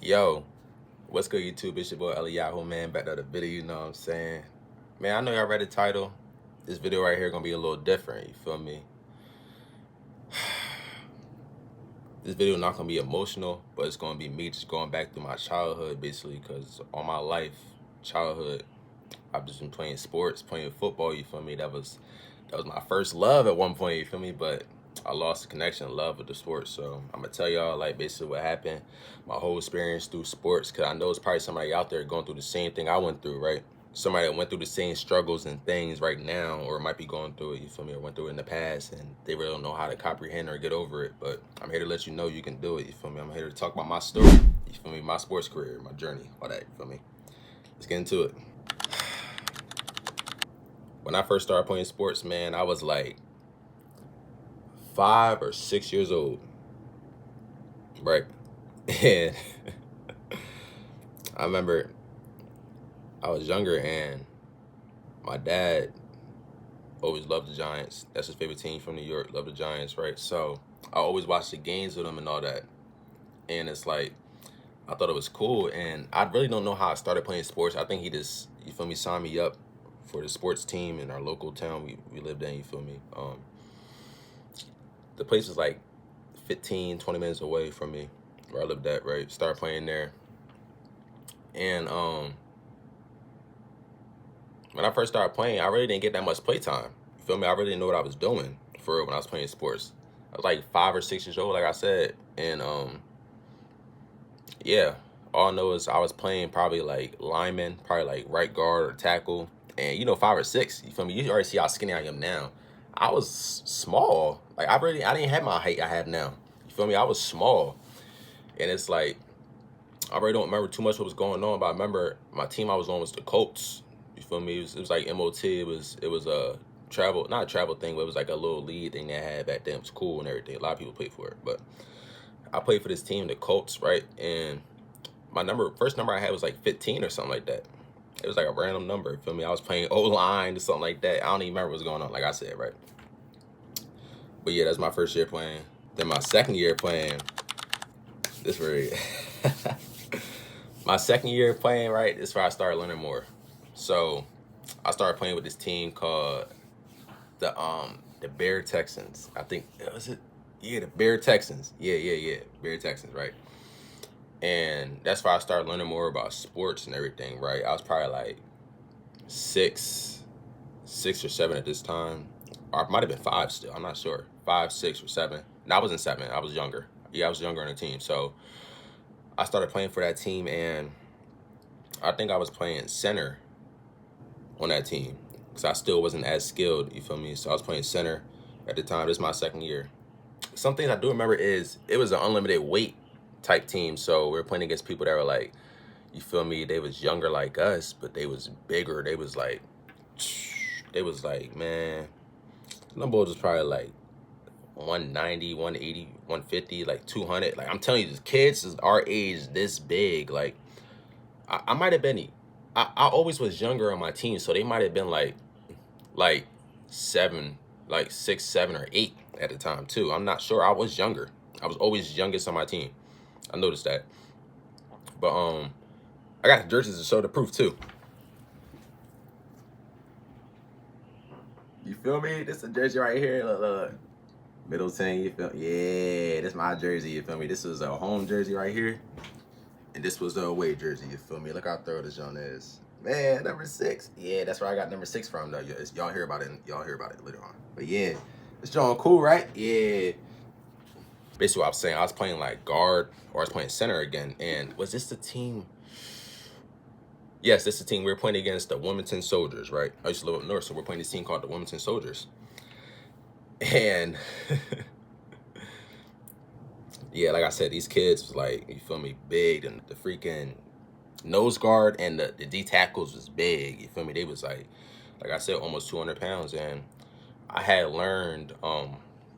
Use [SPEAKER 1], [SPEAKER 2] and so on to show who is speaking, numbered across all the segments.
[SPEAKER 1] Yo, what's good, YouTube? It's your boy Yahoo, man. Back to the video, you know what I'm saying? Man, I know y'all read the title. This video right here gonna be a little different, you feel me? This video not gonna be emotional, but it's gonna be me just going back through my childhood, basically, because all my life, childhood, I've just been playing sports, playing football, you feel me? That was my first love at one point, you feel me? But I lost the connection, love with the sports. So I'm gonna tell y'all like basically what happened, my whole experience through sports, cause I know it's probably somebody out there going through the same thing I went through, right? Somebody that went through the same struggles and things right now, or might be going through it, you feel me, or went through it in the past, and they really don't know how to comprehend or get over it. But I'm here to let you know you can do it, you feel me? I'm here to talk about my story, you feel me, my sports career, my journey, all that, you feel me? Let's get into it. When I first started playing sports, man, I was like 5 or 6 years old, right? And I remember I was younger and my dad always loved the Giants. That's his favorite team from New York, loved the Giants, right? So I always watched the games with him and all that. And it's like, I thought it was cool. And I really don't know how I started playing sports. I think he just, you feel me, signed me up for the sports team in our local town we lived in, you feel me? The place was like 15, 20 minutes away from me, where I lived at, right? Started playing there. And when I first started playing, I really didn't get that much play time. You feel me? I really didn't know what I was doing for real when I was playing sports. I was like 5 or 6 years old, like I said. And yeah, all I know is I was playing probably like lineman, probably like right guard or tackle. And you know, 5 or 6, you feel me? You already see how skinny I am now. I was small. Like I didn't have my height I have now. You feel me? I was small. And it's like, I really don't remember too much what was going on, but I remember my team I was on was the Colts. You feel me? It was like MOT. It was a travel, not a travel thing, but it was like a little league thing they had back then. It was cool and everything. A lot of people played for it, but I played for this team, the Colts, right? And my first number I had was like 15 or something like that. It was like a random number. You feel me? I was playing O-line or something like that. I don't even remember what was going on, like I said, right? But yeah, that's my first year playing. Then my second year playing, this very my second year playing, right, this is where I started learning more. So I started playing with this team called the Bear Texans. I think, was it? Yeah, the Bear Texans. Yeah. Bear Texans, right? And that's where I started learning more about sports and everything, right? I was probably like six or seven at this time. Or it might have been 5 still. I'm not sure. 5, 6, or 7. No, I wasn't 7. I was younger. Yeah, I was younger on the team. So I started playing for that team, and I think I was playing center on that team because I still wasn't as skilled, you feel me? So I was playing center at the time. This is my second year. Some things I do remember is it was an unlimited weight type team. So we were playing against people that were like, you feel me, they was younger like us, but they was bigger. They was like, man, them boys was probably like 190, 180, 150, like 200. Like I'm telling you, these kids is our age this big. Like I might have been, I always was younger on my team, so they might have been like 7, like 6, 7, or 8 at the time too. I'm not sure. I was younger. I was always youngest on my team. I noticed that. But I got the jerseys to show the proof too. You feel me? This is a jersey right here. Look. Middleton, you feel me? Yeah, this is my jersey, you feel me? This is a home jersey right here. And this was the away jersey, you feel me? Look how thorough this joint is. Man, number 6. Yeah, that's where I got number 6 from, though. Y'all hear about it. Y'all hear about it later on. But yeah, this joint cool, right? Yeah. Basically, what I was saying, I was playing like guard, or I was playing center again. And was this the team? Yes, this is the team. We were playing against the Wilmington Soldiers, right? I used to live up north, so we're playing this team called the Wilmington Soldiers. And yeah, like I said, these kids was like, you feel me, big, and the freaking nose guard and the D tackles was big. You feel me? They was like I said, almost 200 pounds. And I had learned, I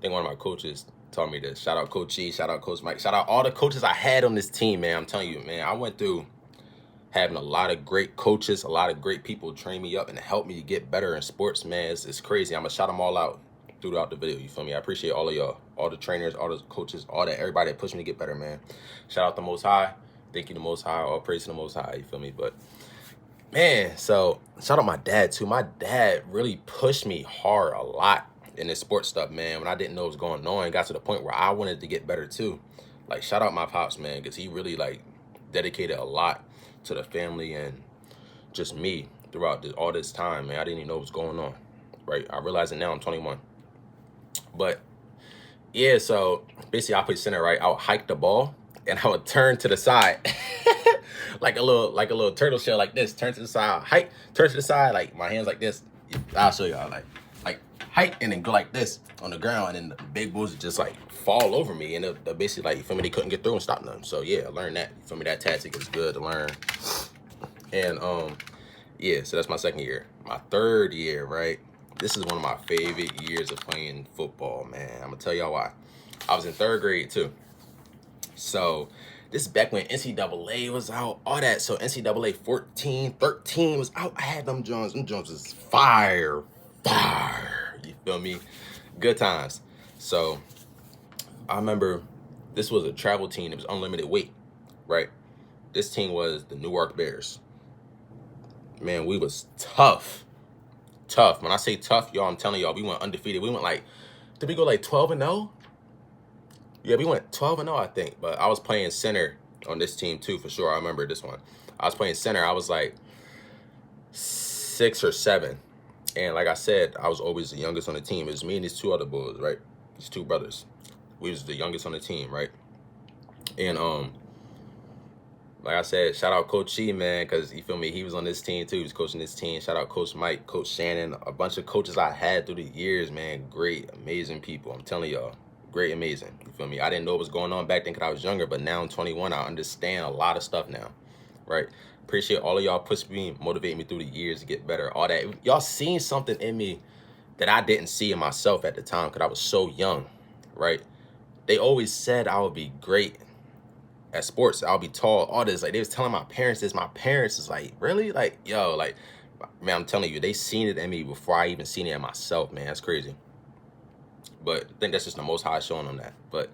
[SPEAKER 1] think one of my coaches taught me this. Shout out Coach E, shout out Coach Mike, shout out all the coaches I had on this team, man. I'm telling you, man, I went through having a lot of great coaches, a lot of great people train me up and help me to get better in sports, man. It's crazy. I'm gonna shout them all out throughout the video, you feel me? I appreciate all of y'all, all the trainers, all the coaches, all that, everybody that pushed me to get better, man. Shout out the Most High. Thank you the Most High, all praise to the Most High, you feel me? But man, so shout out my dad too. My dad really pushed me hard a lot in this sports stuff, man. When I didn't know what was going on, it got to the point where I wanted to get better too. Like shout out my pops, man, because he really like dedicated a lot to the family and just me throughout all this time, man. I didn't even know what was going on, right? I realize it now. I'm 21, but yeah. So basically, I play center, right? I would hike the ball and I would turn to the side. Like a little turtle shell, like this. Turn to the side, hike, turn to the side, like my hands like this. I'll show y'all, like hike, and then go like this on the ground, and then the big bulls would just like fall over me, and they're basically like, you feel me, they couldn't get through and stop them. So yeah, I learned that. You feel me? That tactic is good to learn. And yeah, so that's my second year. My third year, right? This is one of my favorite years of playing football, man. I'm gonna tell y'all why. I was in third grade too. So this is back when NCAA was out, all that. So NCAA 14, 13 was out. I had them Jones. Them Jones was fire. You feel me? Good times. So I remember this was a travel team. It was unlimited weight, right? This team was the Newark Bears. Man, we was tough. Tough. When I say tough, y'all, I'm telling y'all, we went undefeated. We went like, did we go like 12-0? Yeah, we went 12-0, I think. But I was playing center on this team too, for sure. I remember this one. I was playing center. I was like 6 or 7. And like I said, I was always the youngest on the team. It was me and these two other boys, right? These two brothers. We was the youngest on the team, right? And like I said, shout out Coach Chi, man, because you feel me, he was on this team too. He was coaching this team. Shout out Coach Mike, Coach Shannon, a bunch of coaches I had through the years, man. Great, amazing people. I'm telling y'all, great, amazing. You feel me? I didn't know what was going on back then because I was younger, but now I'm 21. I understand a lot of stuff now, right? Appreciate all of y'all push me, motivate me through the years to get better. All that. Y'all seen something in me that I didn't see in myself at the time because I was so young, right? They always said I would be great at sports. I'll be tall, all this. Like, they was telling my parents this. My parents is like, really? Like, yo, like, man, I'm telling you, they seen it in me before I even seen it in myself, man. That's crazy. But I think that's just the Most High showing on that. But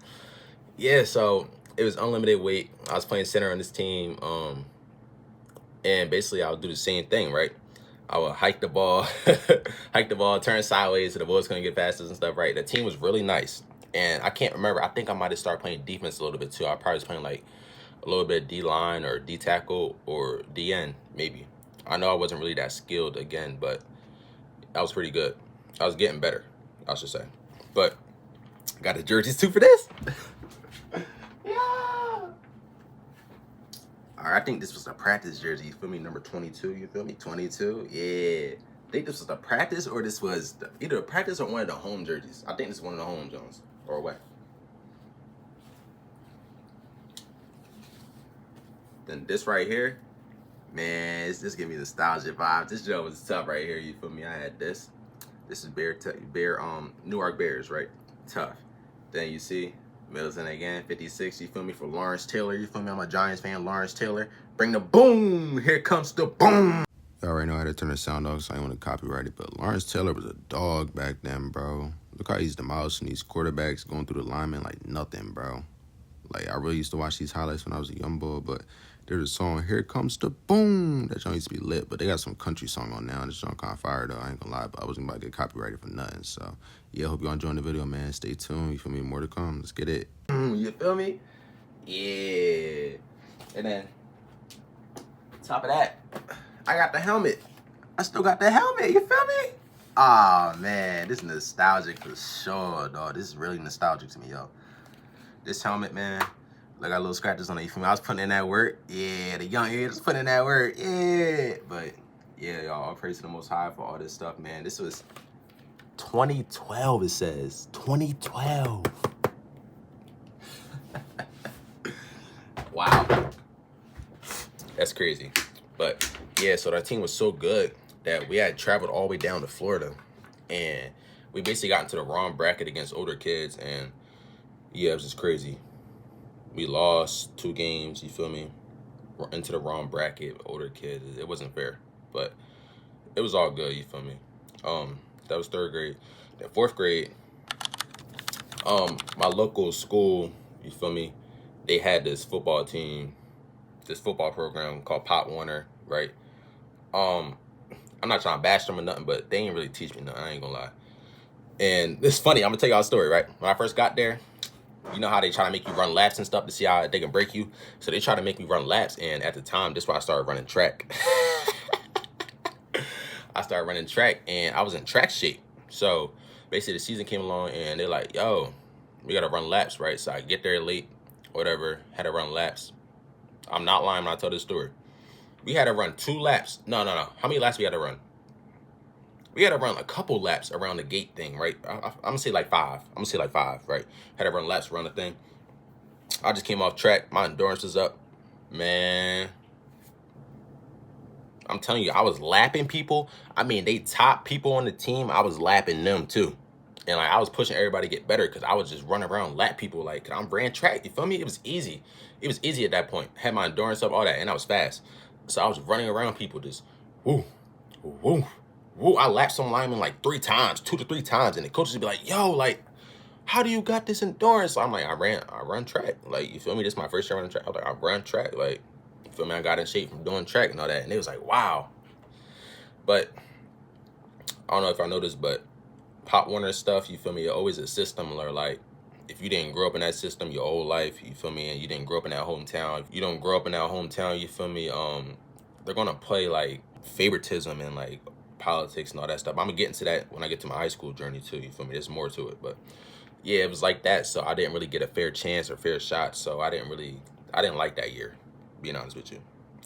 [SPEAKER 1] yeah, so it was unlimited weight. I was playing center on this team. And basically I would do the same thing, right? I would hike the ball, turn sideways so the boys couldn't get past us and stuff, right? The team was really nice. And I can't remember. I think I might have started playing defense a little bit too. I probably was playing like a little bit D-line or D-tackle or DN, maybe. I know I wasn't really that skilled again, but I was pretty good. I was getting better, I should say. But got the jerseys too for this. Yeah. All right, I think this was a practice jersey. You feel me? Number 22. You feel me? 22. Yeah. I think this was the practice, or this was either a practice or one of the home jerseys. I think this is one of the home Jones or away. Then this right here, man, it's just giving me nostalgia vibes. This joke was tough right here. You feel me? I had this. This is Newark Bears, right? Tough. Then you see Middleton again, 56. You feel me? For Lawrence Taylor. You feel me? I'm a Giants fan. Lawrence Taylor. Bring the boom. Here comes the boom. Y'all already know how to turn the sound off, so I ain't want to copyright it. But Lawrence Taylor was a dog back then, bro. Look how he's demolishing these quarterbacks, going through the linemen like nothing, bro. Like, I really used to watch these highlights when I was a young boy, but there's a song, Here Comes the Boom. That song used to be lit, but they got some country song on now, and this song kind of fire, though. I ain't gonna lie, but I wasn't about to get copyrighted for nothing. So, yeah, hope y'all enjoying the video, man. Stay tuned. You feel me? More to come. Let's get it. You feel me? Yeah. And then, top of that, I got the helmet. I still got the helmet. You feel me? Oh, man. This is nostalgic for sure, dog. This is really nostalgic to me, yo. This helmet, man. Look, I got little scratches on it. You feel me? I was putting in that work. Yeah, the young head was putting in that work. Yeah. But, yeah, y'all, all praise to the Most High for all this stuff, man. This was 2012, it says. 2012. Wow. That's crazy. But, yeah, so that team was so good that we had traveled all the way down to Florida. And we basically got into the wrong bracket against older kids. And, yeah, it was just crazy. We lost 2 games, you feel me? We're into the wrong bracket, older kids. It wasn't fair, but it was all good, you feel me? That was 3rd grade. Then 4th grade, my local school, you feel me? They had this football team, this football program called Pop Warner, right? I'm not trying to bash them or nothing, but they ain't really teach me nothing. I ain't gonna lie. And it's funny. I'm gonna tell y'all a story, right? When I first got there, you know how they try to make you run laps and stuff to see how they can break you. So they try to make me run laps, and at the time, this is why I started running track. I started running track, and I was in track shape. So basically, the season came along, and they're like, "Yo, we gotta run laps, right?" So I get there late, whatever. Had to run laps. I'm not lying when I tell this story. We had to run 2 laps. No. How many laps we had to run? We had to run a couple laps around the gate thing, right? I'm gonna say like 5. I'm gonna say like 5, right? Had to run laps around the thing. I just came off track. My endurance is up. Man, I'm telling you, I was lapping people. I mean, they top people on the team. I was lapping them too. And like, I was pushing everybody to get better because I was just running around lap people. Like, I ran track, you feel me? It was easy. It was easy at that point. Had my endurance up, all that, and I was fast. So I was running around people just, woo, woo, woo. I lapped some linemen like 3 times, 2 to 3 times. And the coaches would be like, yo, like, how do you got this endurance? So I'm like, I run track. Like, you feel me? This is my first year running track. I was like, I run track. Like, you feel me? I got in shape from doing track and all that. And it was like, wow. But I don't know if I know this, but Pop Warner stuff, you feel me? You're always a system, or like, if you didn't grow up in that system your whole life, you feel me? And you didn't grow up in that hometown. If you don't grow up in that hometown, you feel me? They're gonna play like favoritism and like politics and all that stuff. I'm gonna get into that when I get to my high school journey too. You feel me? There's more to it, but yeah, it was like that. So I didn't really get a fair chance or fair shot. So I didn't like that year, being honest with you.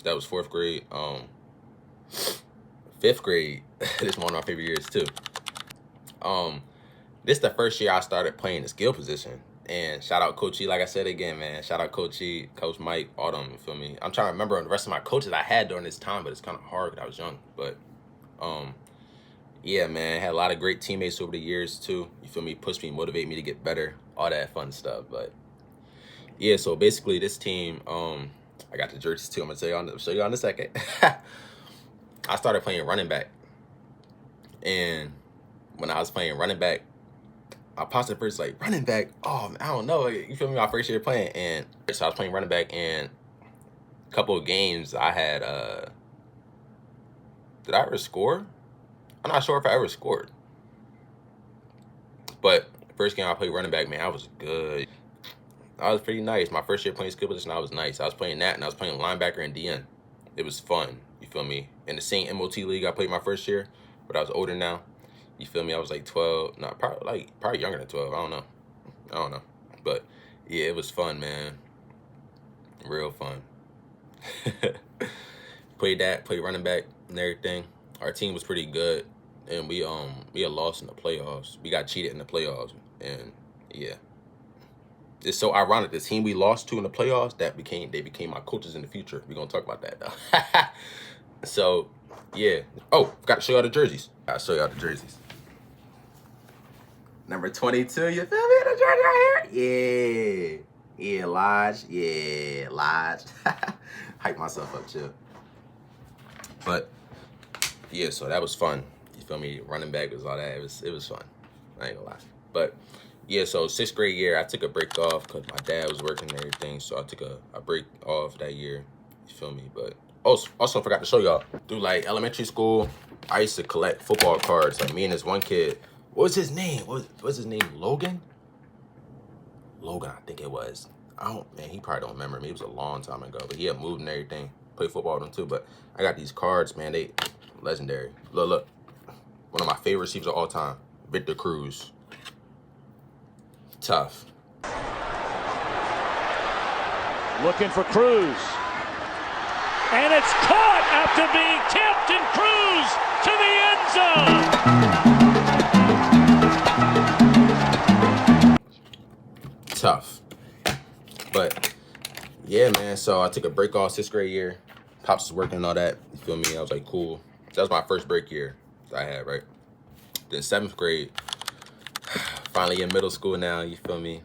[SPEAKER 1] That was 4th grade. 5th grade, this is one of my favorite years too. This is the first year I started playing the skill position. And shout out Coach E, like I said again, man. Shout out Coach E, Coach Mike, all them, you feel me? I'm trying to remember the rest of my coaches I had during this time, but it's kind of hard because I was young. But yeah, man, had a lot of great teammates over the years too. You feel me? Pushed me, motivate me to get better, all that fun stuff. But yeah, so basically this team, I got the jerseys too. I'm gonna show you in a second. I started playing running back, and when I was playing running back, I paused at first like, running back? Oh, I don't know. You feel me? My first year playing, and so I was playing running back, and a couple of games I had. Did I ever score? I'm not sure if I ever scored. But the first game I played running back, man, I was good. I was pretty nice. My first year playing skill position, I was nice. I was playing that, and I was playing linebacker and DN. It was fun. You feel me? In the same MOT league I played my first year, but I was older now. You feel me? I was like 12. No, probably younger than 12. I don't know. But yeah, it was fun, man. Real fun. Played running back and everything. Our team was pretty good, and we had lost in the playoffs. We got cheated in the playoffs, and yeah. It's so ironic. The team we lost to in the playoffs, they became my coaches in the future. We're gonna talk about that though. So yeah. Oh, forgot to show y'all the jerseys. I'll show y'all the jerseys. Number 22, you feel me? The jersey right here? Yeah. Yeah, Lodge. Yeah, Lodge. Hype myself up, chill. But yeah, so that was fun. You feel me? Running back was all that. It was fun. I ain't gonna lie. But yeah, so 6th grade year, I took a break off because my dad was working and everything. So I took a break off that year. You feel me? But also forgot to show y'all. Through like elementary school, I used to collect football cards. Like me and this one kid. What was his name? What was his name? Logan, I think it was. Man, he probably don't remember me. It was a long time ago. But he had moved and everything. Played football with him too. But I got these cards, man. They legendary. Look. One of my favorite receivers of all time. Victor Cruz. Tough.
[SPEAKER 2] Looking for Cruz. And it's caught after being tipped, and Cruz to the end zone.
[SPEAKER 1] Tough. But yeah, man, so I took a break off 6th grade year. Pops was working and all that. You feel me? I was like, cool. That was my first break year that I had, right? Then 7th grade, finally in middle school now, you feel me?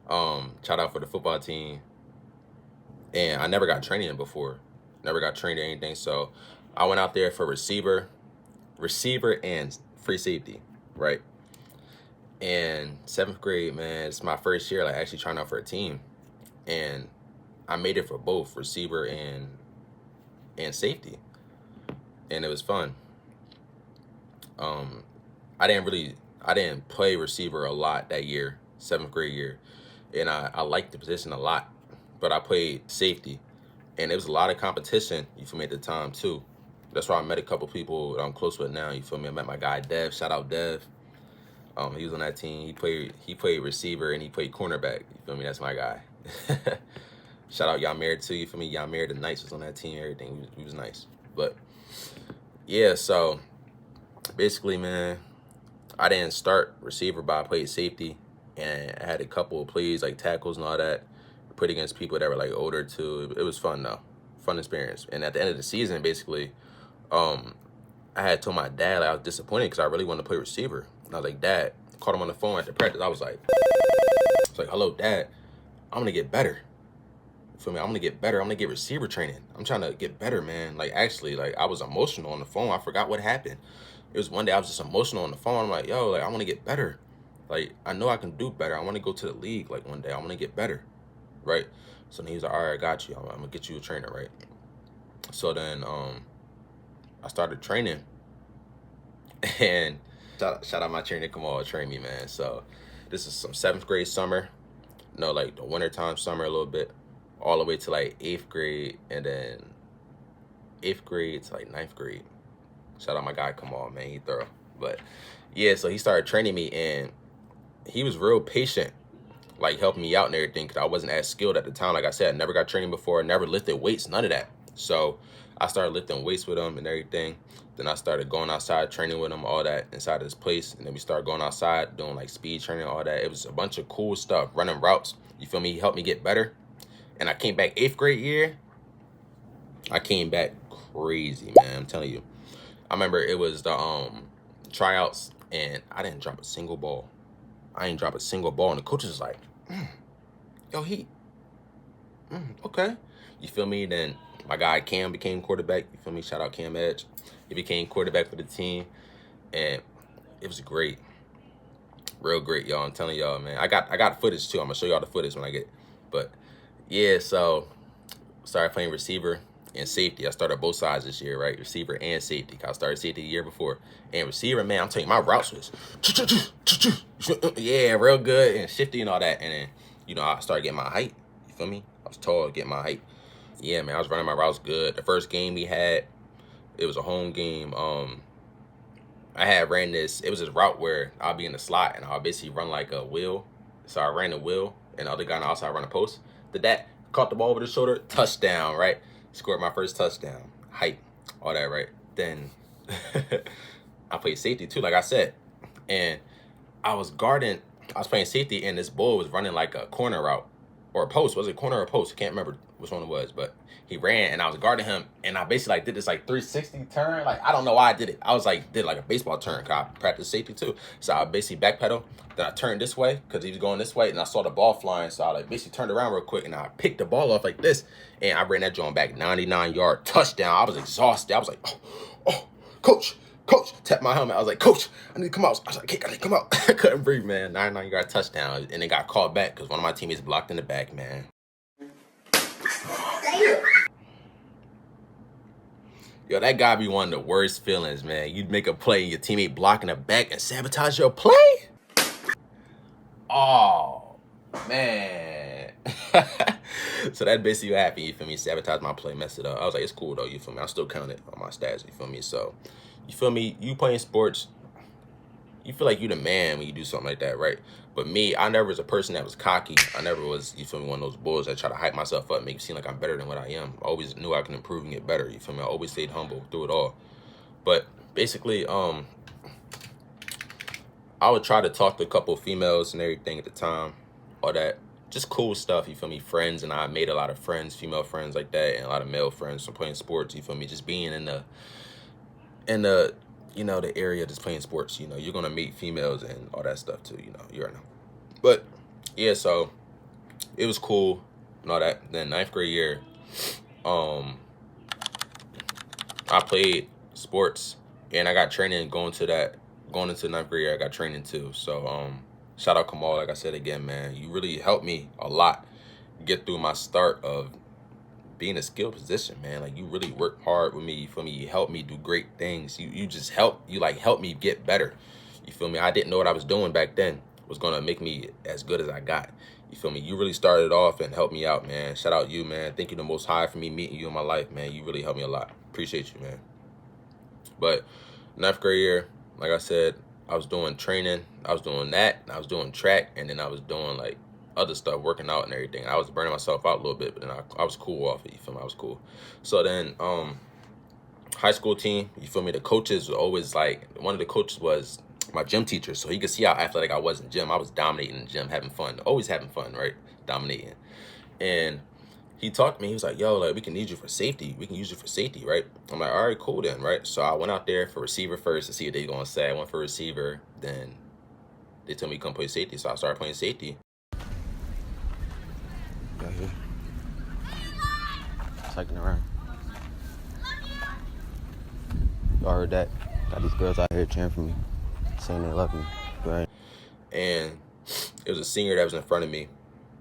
[SPEAKER 1] Tried out for the football team. And I never got training before. Never got trained or anything. So I went out there for receiver and free safety, right? And 7th grade, man, it's my first year like actually trying out for a team. And I made it for both receiver and safety, and it was fun. Um, I didn't play receiver a lot that year, 7th grade year, and I liked the position a lot, but I played safety, and it was a lot of competition. You feel me at the time too. That's why I met a couple people that I'm close with now. You feel me? I met my guy Dev. Shout out Dev. He was on that team. He played receiver and he played cornerback. You feel me? That's my guy. Shout out YOURE too. You feel me? YOURE the Knights was on that team. Everything. He was nice. But yeah, so basically, man, I didn't start receiver, but I played safety, and I had a couple of plays like tackles and all that. Played against people that were like older too. It was fun though, fun experience. And at the end of the season, basically, I had told my dad like, I was disappointed because I really wanted to play receiver. And I was like, Dad, called him on the phone after practice. I was like, hello, Dad, I'm gonna get better. You feel me? I'm gonna get better. I'm gonna get receiver training. I'm trying to get better, man. Like actually, like I was emotional on the phone. I forgot what happened. It was one day I was just emotional on the phone. I'm like, yo, like I want to get better. Like I know I can do better. I want to go to the league. Like one day I want to get better, right? So then he's like, all right, I got you. I'm gonna get you a trainer, right? So then I started training, and shout out my trainer Kamal train me, man. So this is some 7th grade summer, no, like the wintertime summer a little bit, all the way to like 8th grade, and then 8th grade to like 9th grade. Shout out my guy Kamal, man, he thorough. But yeah, so he started training me, and he was real patient, like helping me out and everything, because I wasn't as skilled at the time. Like I said, I never got training before, never lifted weights, none of that. So I started lifting weights with him and everything. Then I started going outside, training with him, all that inside his place. And then we started going outside, doing like speed training, all that. It was a bunch of cool stuff, running routes. You feel me? He helped me get better. And I came back 8th grade year. I came back crazy, man. I'm telling you. I remember it was the tryouts, and I didn't drop a single ball. I ain't drop a single ball. And the coach was like, yo, okay. You feel me? Then my guy Cam became quarterback. You feel me? Shout out Cam Edge. He became quarterback for the team, and it was great, real great, y'all. I'm telling y'all, man. I got footage too. I'm gonna show y'all the footage when I get it. But yeah, so started playing receiver and safety. I started both sides this year, right? Receiver and safety. I started safety the year before. And receiver, man, I'm telling you, my routes was yeah, real good and shifty and all that. And then, I started getting my height. You feel me? I was tall, getting my height. Yeah, man, I was running my routes good. The first game we had, it was a home game. I had ran this. It was this route where I'll be in the slot and I'll basically run like a wheel. So I ran the wheel, and the other guy on the outside run a post. Did that, caught the ball over the shoulder, touchdown, right? Scored my first touchdown. Height, all that, right? Then I played safety too, like I said. And I was playing safety, and this bull was running like a corner route or a post. Was it corner or post? I can't remember which one it was, but he ran, and I was guarding him, and I basically like did this like 360 turn. Like I don't know why I did it. I was like did like a baseball turn, cause I practiced safety too. So I basically backpedal. Then I turned this way because he was going this way, and I saw the ball flying. So I like basically turned around real quick, and I picked the ball off like this, and I ran that joint back 99-yard touchdown. I was exhausted. I was like, oh, coach, tap my helmet. I was like, coach, I need to come out. I was like, I need to come out. I couldn't breathe, man. 99-yard touchdown, and it got called back because one of my teammates blocked in the back, man. Yo, that gotta be one of the worst feelings, man. You'd make a play and your teammate blocking the back and sabotage your play? Oh, man. So that basically what happened, you feel me? Sabotage my play, mess it up. I was like, it's cool though, you feel me? I still count it on my stats, you feel me? So, you feel me? You playing sports, you feel like you the man when you do something like that, right? But me, I never was a person that was cocky. I never was, you feel me, one of those bulls that try to hype myself up, make it seem like I'm better than what I am. I always knew I can improve and get better, you feel me? I always stayed humble through it all. But basically, I would try to talk to a couple of females and everything at the time, all that. Just cool stuff, you feel me? Friends, and I made a lot of friends, female friends like that, and a lot of male friends from playing sports, you feel me? Just being in the the area just playing sports, you're gonna meet females and all that stuff too, you already know. But yeah, so it was cool and all that. Then 9th-grade year, I played sports and I got training going into 9th-grade year. I got training too. So shout out Kamal, like I said again, man. You really helped me a lot get through my start of being a skilled position, man. Like, you really work hard with me, you feel me? You help me do great things. You just help me get better. You feel me? I didn't know what I was doing back then was gonna make me as good as I got. You feel me? You really started off and helped me out, man. Shout out you, man. Thank you the Most High for me meeting you in my life, man. You really helped me a lot. Appreciate you, man. But 9th grade year, like I said, I was doing training. I was doing that. I was doing track, and then I was doing like other stuff, working out and everything. I was burning myself out a little bit, but then I was cool off it. You feel me? I was cool. So then, high school team, you feel me? The coaches were always like, one of the coaches was my gym teacher, so he could see how athletic I was in gym. I was dominating in gym, having fun, always having fun, right? Dominating. And he talked to me. He was like, yo, like, we can need you for safety. We can use you for safety, right? I'm like, all right, cool then, right? So I went out there for receiver first to see what they going to say. I went for receiver. Then they told me to come play safety. So I started playing safety. Got here. Cycling around. Y'all heard that? Got these girls out here cheering for me, saying they love me, right? And it was a senior that was in front of me,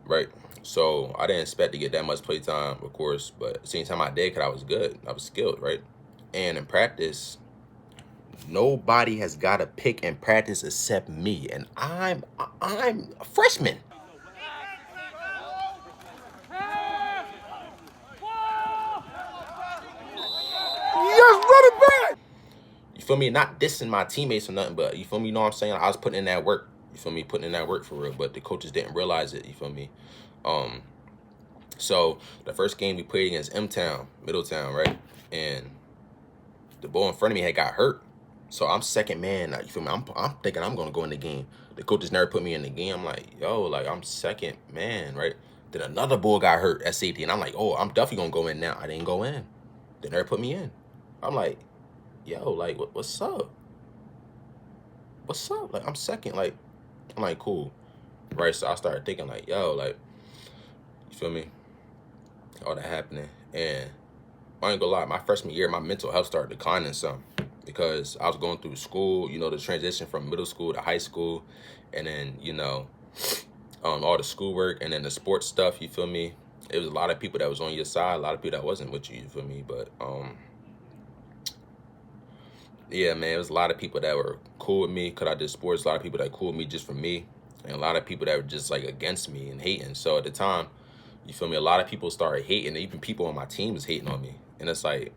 [SPEAKER 1] right? So I didn't expect to get that much play time, of course, but at the same time I did because I was good. I was skilled, right? And in practice, nobody has got a pick in practice except me, and I'm a freshman. Yes, run it back! You feel me? Not dissing my teammates or nothing, but you feel me? You know what I'm saying? I was putting in that work. You feel me? Putting in that work for real, but the coaches didn't realize it. You feel me? So the first game we played against M-Town, Middletown, right? And the boy in front of me had got hurt. So I'm second man. You feel me? I'm thinking I'm gonna go in the game. The coaches never put me in the game. I'm like, yo, like, I'm second man, right? Then another bull got hurt at safety, and I'm like, oh, I'm definitely gonna go in now. I didn't go in. They never put me in. I'm like, yo, like, what's up? What's up? Like, I'm second. Like, I'm like, cool, right? So I started thinking, like, yo, like, you feel me? All that happening, and I ain't gonna lie, my freshman year, my mental health started declining some because I was going through school, you know, the transition from middle school to high school, and then, you know, all the schoolwork and then the sports stuff, you feel me? It was a lot of people that was on your side, a lot of people that wasn't with you, you feel me? But, yeah, man, it was a lot of people that were cool with me because I did sports, a lot of people that cool with me just for me, and a lot of people that were just, like, against me and hating. So at the time, you feel me, a lot of people started hating, even people on my team was hating on me. And it's like,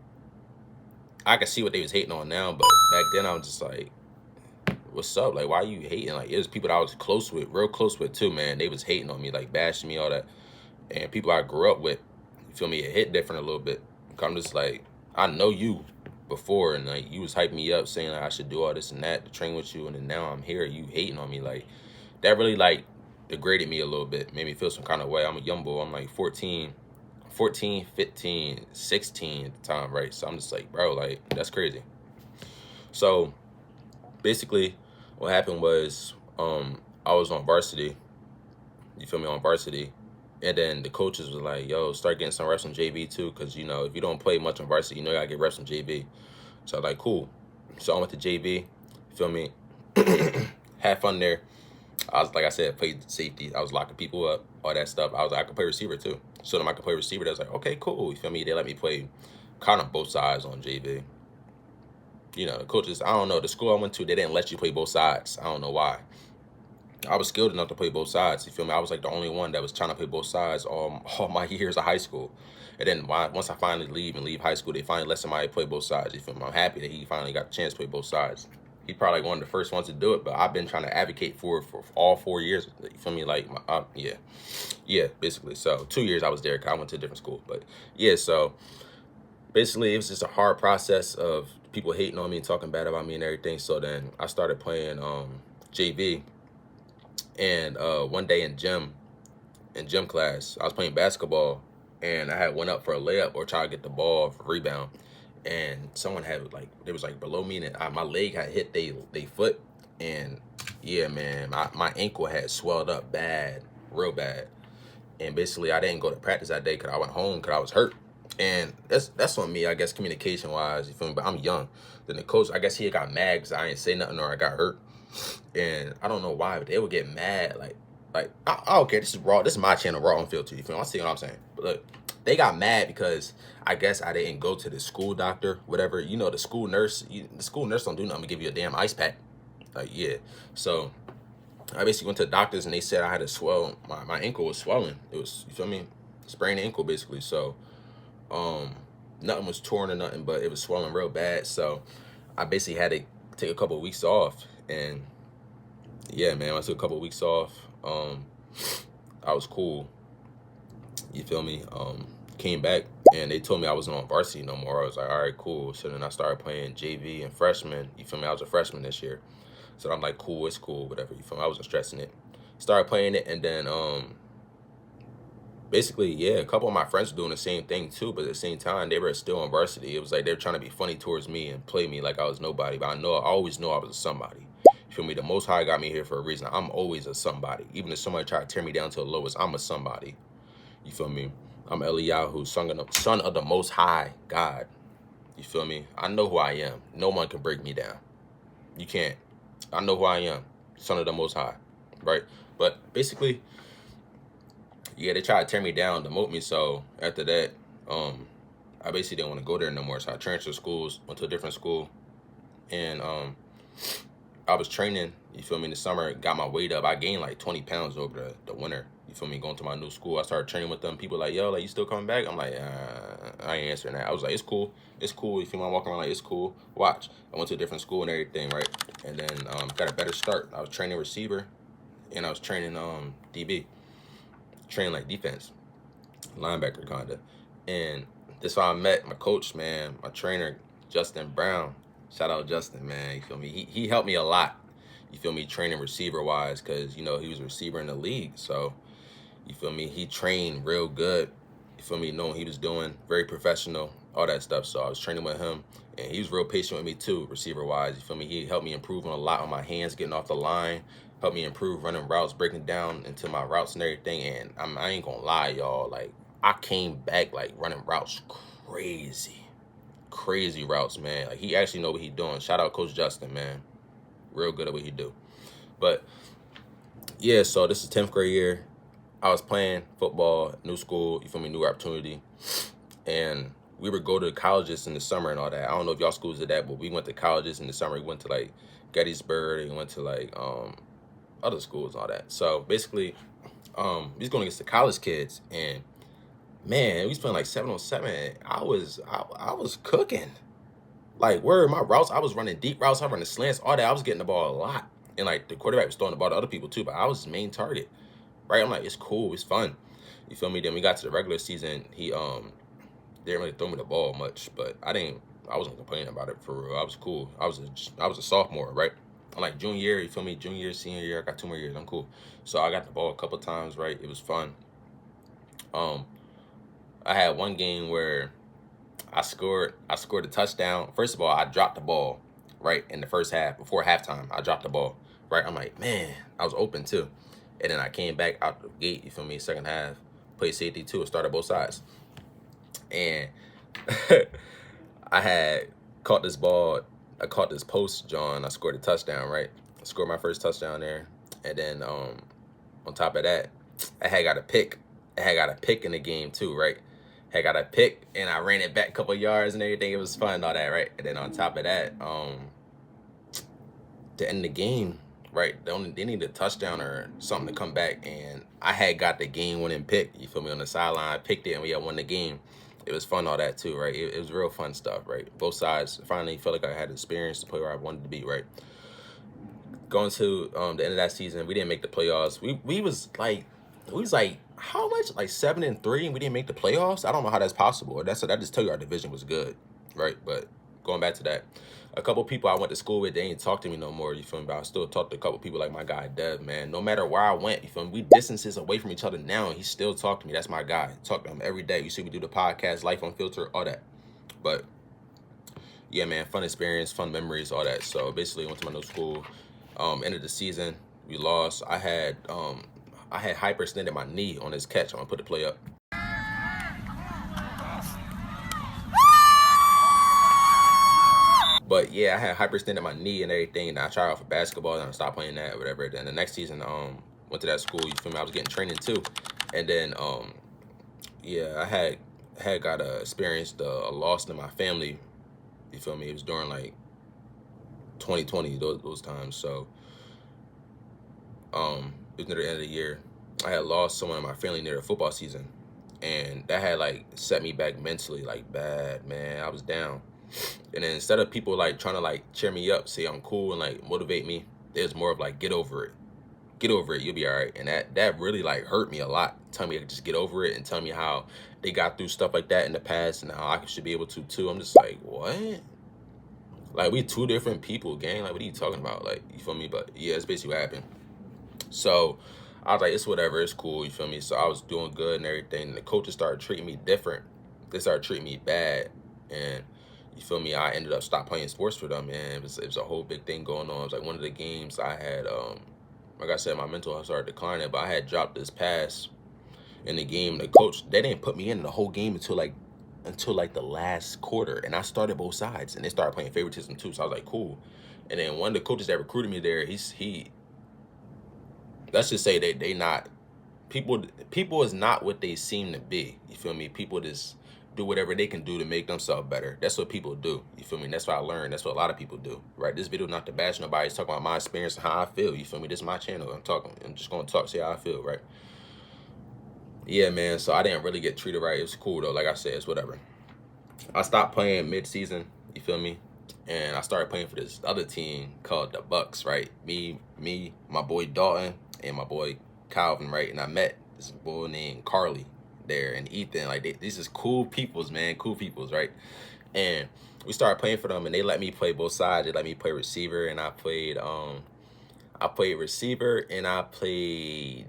[SPEAKER 1] I can see what they was hating on now, but back then I was just like, what's up? Like, why are you hating? Like, it was people that I was close with, real close with too, man. They was hating on me, like, bashing me, all that. And people I grew up with, you feel me, it hit different a little bit. I'm just like, I know you before, and like, you was hyping me up, saying like, I should do all this and that to train with you, and then now I'm here, you hating on me. Like, that really, like, degraded me a little bit, made me feel some kind of way. I'm a young boy, I'm like 14, 15, 16 at the time, right? So I'm just like, bro, like, that's crazy. So basically what happened was, I was on varsity, you feel me, on varsity, and then the coaches was like, yo, start getting some reps on JV too, because, you know, if you don't play much on varsity, you know, you gotta get reps on JV. So I was like, cool. So I went to JV, you feel me, had fun there. I was, like I said, played safety. I was locking people up, all that stuff. I could play receiver too. So then I could play receiver. They was like, okay, cool. You feel me? They let me play kind of both sides on JV. You know, the coaches, I don't know. The school I went to, they didn't let you play both sides. I don't know why. I was skilled enough to play both sides. You feel me? I was like the only one that was trying to play both sides all my years of high school. And then once I finally leave high school, they finally let somebody play both sides. You feel me? I'm happy that he finally got the chance to play both sides. He probably like one of the first ones to do it, but I've been trying to advocate for it for all 4 years. You feel me? Like, yeah, basically. So 2 years I was there, 'cause I went to a different school. But yeah, so basically it was just a hard process of people hating on me and talking bad about me and everything. So then I started playing JV, and one day in gym class, I was playing basketball, and I had went up for a layup or try to get the ball for rebound, and someone had, like, they was like below me, and my leg had hit they foot, and yeah, man, my ankle had swelled up bad, real bad, and basically I didn't go to practice that day because I went home because I was hurt. And that's on me, I guess, communication wise, you feel me? But I'm young. Then the coach, I guess he got mad because I didn't say nothing or I got hurt. And I don't know why, but they would get mad. Like, Like, I don't care. This is raw. This is my channel, raw and filtered. You feel me? I see what I'm saying. But look, they got mad because I guess I didn't go to the school doctor, whatever. You know, the school nurse. The school nurse don't do nothing but give you a damn ice pack. Like, yeah. So I basically went to the doctors and they said I had a swell. My ankle was swelling. It was, you feel me? Sprained ankle basically. So nothing was torn or nothing, but it was swelling real bad. So I basically had to take a couple of weeks off. And yeah, man, I took a couple of weeks off. I was cool. You feel me? Came back and they told me I wasn't on varsity no more. I was like, all right, cool. So then I started playing JV and freshman. You feel me? I was a freshman this year. So I'm like, cool, it's cool, whatever. You feel me? I wasn't stressing it. Started playing it, and then basically, yeah, a couple of my friends were doing the same thing too, but at the same time, they were still on varsity. It was like they were trying to be funny towards me and play me like I was nobody. But I always know I was a somebody. You feel me? The Most High got me here for a reason. I'm always a somebody. Even if somebody try to tear me down to the lowest, I'm a somebody. You feel me? I'm Eliyahu, son of the Most High God. You feel me? I know who I am. No one can break me down. You can't. I know who I am, son of the Most High, right? But basically, yeah, they tried to tear me down, demote me. So after that, I basically didn't want to go there no more. So I transferred schools, went to a different school, and I was training. You feel me? In the summer, got my weight up. I gained like 20 pounds over the winter. You feel me? Going to my new school, I started training with them. People like, yo, like, you still coming back? I'm like, I ain't answering that. I was like, it's cool. It's cool. You feel me? I'm walking around like, it's cool. Watch. I went to a different school and everything, right? And then got a better start. I was training receiver, and I was training DB. Training like defense, linebacker kinda. And this is how I met my coach, man, my trainer, Justin Brown. Shout out Justin, man. You feel me? He helped me a lot. You feel me? Training receiver wise, because you know he was a receiver in the league. So you feel me? He trained real good. You feel me? Knowing what he was doing, very professional, all that stuff. So I was training with him, and he was real patient with me too, receiver wise. You feel me? He helped me improve on a lot on my hands, getting off the line. Helped me improve running routes, breaking down into my routes and everything. And I ain't gonna lie, y'all. Like, I came back like running routes crazy routes, man. Like, he actually know what he doing. Shout out Coach Justin, man. Real good at what he do. But yeah, so this is 10th grade year. I was playing football, new school, you feel me, new opportunity. And we would go to colleges in the summer and all that. I don't know if y'all schools did that, but we went to colleges in the summer. We went to like Gettysburg and went to like other schools and all that. So basically, we was going against the college kids, and man, we was playing like 7-on-7. I was cooking. Like, where my routes, I was running deep routes, I was running slants, all that. I was getting the ball a lot. And like the quarterback was throwing the ball to other people too, but I was his main target. Right? I'm like, it's cool, it's fun. You feel me? Then we got to the regular season. He didn't really throw me the ball much, but I wasn't complaining about it for real. I was cool. I was a sophomore, right? I'm like junior year, you feel me? Junior year, senior year, I got 2 more years. I'm cool. So I got the ball a couple times, right? It was fun. I had one game where I scored a touchdown. First of all, I dropped the ball, right, in the first half. Before halftime, I dropped the ball, right? I'm like, man, I was open too. And then I came back out the gate, you feel me, second half, played safety too, and started both sides. And I had caught this ball, I caught this post, John. I scored a touchdown, right? I scored my first touchdown there. And then on top of that, I had got a pick. I had got a pick in the game too, right? I got a pick, and I ran it back a couple yards and everything. It was fun and all that, right? And then on top of that, to end the game, right, they needed a touchdown or something to come back, and I had got the game-winning pick, you feel me, on the sideline. I picked it, and we had won the game. It was fun, all that too, right? It was real fun stuff, right? Both sides. Finally felt like I had experience to play where I wanted to be, right? Going to the end of that season, we didn't make the playoffs. We was like how much? Like 7-3, and we didn't make the playoffs. I don't know how that's possible. That just tell you our division was good, right? But going back to that, a couple people I went to school with, they ain't talk to me no more. You feel me? But I still talk to a couple people like my guy Dev, man. No matter where I went, you feel me? We distances away from each other now, and he still talk to me. That's my guy. Talk to him every day. You see me do the podcast, Life Unfiltered, all that. But yeah, man, fun experience, fun memories, all that. So basically, went to my new school. End of the season, we lost. I had hyperextended my knee on this catch. I'm gonna put the play up. But yeah, I had hyperextended my knee and everything, and I tried out for basketball, and I stopped playing that or whatever. Then the next season, went to that school, you feel me? I was getting training too. And then yeah, I had got experienced a loss in my family, you feel me? It was during like 2020, those times. So it was near the end of the year. I had lost someone in my family near the football season, and that had like set me back mentally, like bad, man. I was down. And then instead of people like trying to like cheer me up, say I'm cool and like motivate me, there's more of like, get over it. Get over it, you'll be all right. And that really like hurt me a lot. Tell me to just get over it and tell me how they got through stuff like that in the past and how I should be able to too. I'm just like, what? Like, we two different people, gang. Like, what are you talking about? Like, you feel me? But yeah, it's basically what happened. So I was like, it's whatever, it's cool, you feel me? So I was doing good and everything. And the coaches started treating me different. They started treating me bad. And you feel me? I ended up stopped playing sports for them, man. It was a whole big thing going on. It was like one of the games I had, like I said, my mental health started declining, but I had dropped this pass in the game. The coach, they didn't put me in the whole game until like the last quarter, and I started both sides, and they started playing favoritism too. So I was like, cool. And then one of the coaches that recruited me there, he let's just say they not people is not what they seem to be. You feel me? People just do whatever they can do to make themselves better. That's what people do. You feel me? That's what I learned. That's what a lot of people do. Right? This video not to bash nobody. It's talking about my experience and how I feel. You feel me? This is my channel. I'm just gonna talk, see how I feel, right? Yeah, man. So I didn't really get treated right. It was cool though. Like I said, it's whatever. I stopped playing mid-season. You feel me? And I started playing for this other team called the Bucks, right? Me, my boy Dalton, and my boy Calvin, right? And I met this boy named Carly there and Ethan. Like, these is cool peoples, man. Cool peoples, right? And we started playing for them, and they let me play both sides. They let me play receiver, and I played receiver, and I played,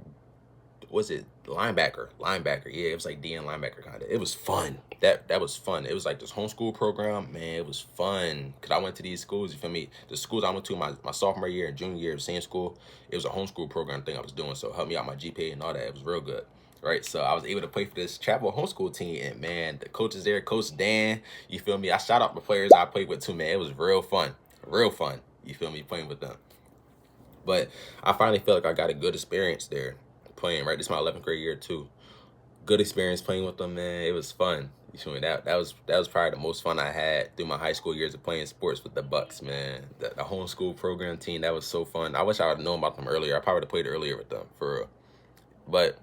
[SPEAKER 1] was it linebacker? Yeah, it was like DN linebacker kind of. It was fun. That was fun. It was like this homeschool program, man. It was fun because I went to these schools. You feel me? The schools I went to my sophomore year and junior year, same school. It was a homeschool program thing I was doing, so it helped me out my GPA and all that. It was real good, right? So I was able to play for this travel homeschool team, and man, the coaches there, Coach Dan. You feel me? I shout out the players I played with too, man. It was real fun, real fun. You feel me? Playing with them. But I finally felt like I got a good experience there playing, right? This is my 11th grade year too. Good experience playing with them, man. It was fun. You feel me? That was probably the most fun I had through my high school years of playing sports with the Bucks, man. The homeschool program team, that was so fun. I wish I would have known about them earlier. I probably would have played earlier with them, for real. But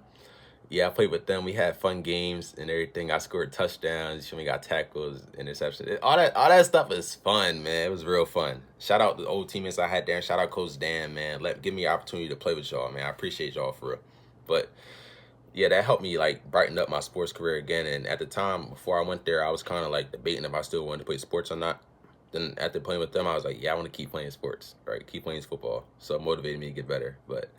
[SPEAKER 1] yeah, I played with them. We had fun games and everything. I scored touchdowns. You feel me? Got tackles, interceptions. All that stuff is fun, man. It was real fun. Shout out the old teammates I had there. And shout out Coach Dan, man. Give me an opportunity to play with y'all, man. I appreciate y'all for real. But yeah, that helped me like brighten up my sports career again. And at the time, before I went there, I was kind of like debating if I still wanted to play sports or not. Then after playing with them, I was like, yeah, I want to keep playing sports, right? Keep playing football. So it motivated me to get better. But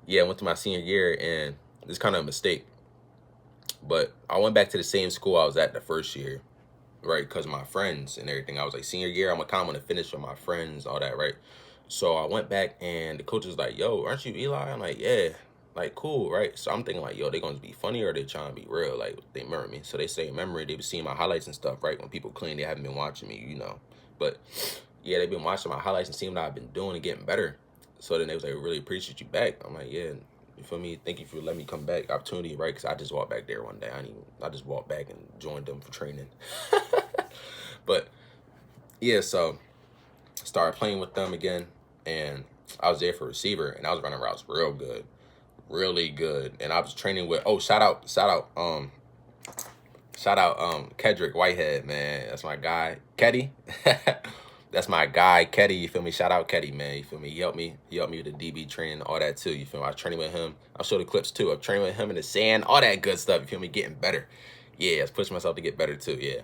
[SPEAKER 1] yeah, I went to my senior year, and it's kind of a mistake. But I went back to the same school I was at the first year, right? Because my friends and everything. I was like, senior year, I'm kind of want to finish with my friends, all that, right? So I went back, and the coach was like, yo, aren't you Eli? I'm like, yeah. Like, cool, right? So I'm thinking like, yo, they gonna be funny or they trying to be real? Like, they remember me. So they say memory, they be seeing my highlights and stuff, right? When people claim they haven't been watching me, you know. But yeah, they've been watching my highlights and seeing what I've been doing and getting better. So then they was like, really appreciate you back. I'm like, yeah, you feel me? Thank you for letting me come back. Opportunity, right? Because I just walked back there one day. I just walked back and joined them for training. But yeah, so started playing with them again, and I was there for receiver, and I was running routes real good. Really good. And I was training with, oh, shout out Kedrick Whitehead, man. That's my guy. Keddy. That's my guy, Keddy. You feel me? Shout out Keddy, man. You feel me? He helped me with the DB training, all that too. You feel me? I was training with him. I'll show the clips too. I'm training with him in the sand, all that good stuff. You feel me? Getting better. Yeah, I was pushing myself to get better too. Yeah.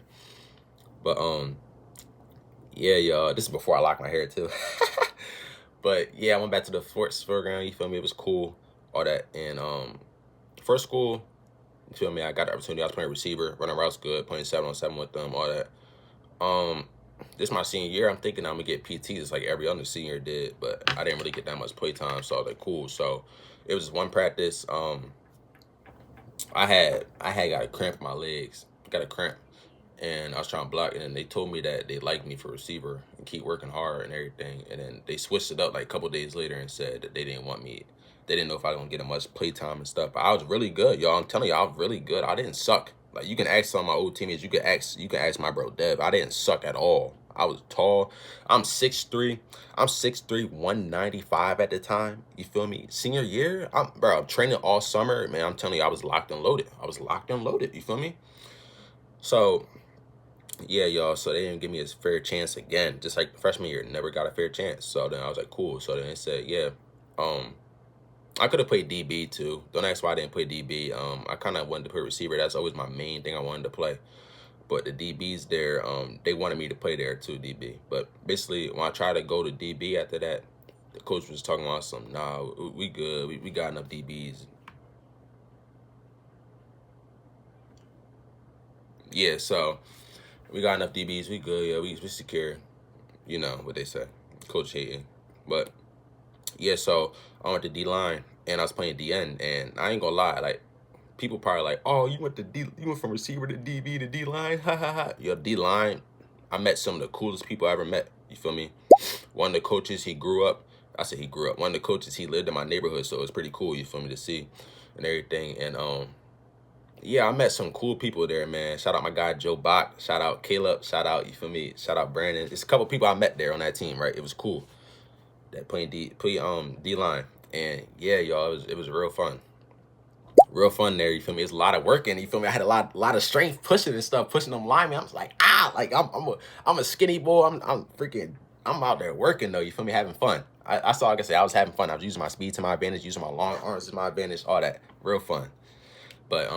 [SPEAKER 1] But yeah, y'all. This is before I locked my hair too. But yeah, I went back to the sports program. You feel me? It was cool, all that. And first school, you feel me? I got the opportunity. I was playing receiver, running routes good, playing 7-on-7 with them, all that. This is my senior year. I'm thinking I'm gonna get PTs like every other senior did, but I didn't really get that much play time, so I was like, cool. So it was one practice. I had got a cramp in my legs, got a cramp, and I was trying to block, and then they told me that they liked me for receiver and keep working hard and everything, and then they switched it up like a couple days later and said that they didn't want me They didn't know if I was gonna get much play time and stuff. But I was really good, y'all. I'm telling you, I was really good. I didn't suck. Like, you can ask some of my old teammates. You can ask my bro Dev. I didn't suck at all. I was tall. I'm 6'3". I'm 6'3", 195 at the time. You feel me? Senior year, I'm training all summer. Man, I'm telling you, I was locked and loaded. I was locked and loaded. You feel me? So, yeah, y'all. So they didn't give me a fair chance again. Just like freshman year, never got a fair chance. So then I was like, cool. So then they said, yeah, I could have played DB too. Don't ask why I didn't play DB. I kind of wanted to play receiver. That's always my main thing I wanted to play. But the DBs there, they wanted me to play there too, DB. But basically, when I tried to go to DB after that, the coach was talking about some, nah, we good. We got enough DBs. Yeah, so we got enough DBs. We good. Yeah, we secure. You know what they say. Coach hating. But yeah, so I went to D-line and I was playing DN, and I ain't gonna lie, like, people probably like, oh, you went from receiver to DB to D-line, ha ha ha. Yo, D-line, I met some of the coolest people I ever met. You feel me? One of the coaches, he grew up. I said he grew up. One of the coaches, he lived in my neighborhood, so it's pretty cool. You feel me, to see and everything. And yeah, I met some cool people there, man. Shout out my guy Joe Bach. Shout out Caleb. Shout out, you feel me? Shout out Brandon. It's a couple people I met there on that team, right? It was cool. That playing D-line. And yeah, y'all, it was real fun. Real fun there, you feel me? It's a lot of working, you feel me? I had a lot of strength pushing and stuff, pushing them linemen. I was like, like I'm a skinny boy. I'm out there working though, you feel me? Having fun. I saw, like I said, I was having fun. I was using my speed to my advantage, using my long arms to my advantage, all that. Real fun. But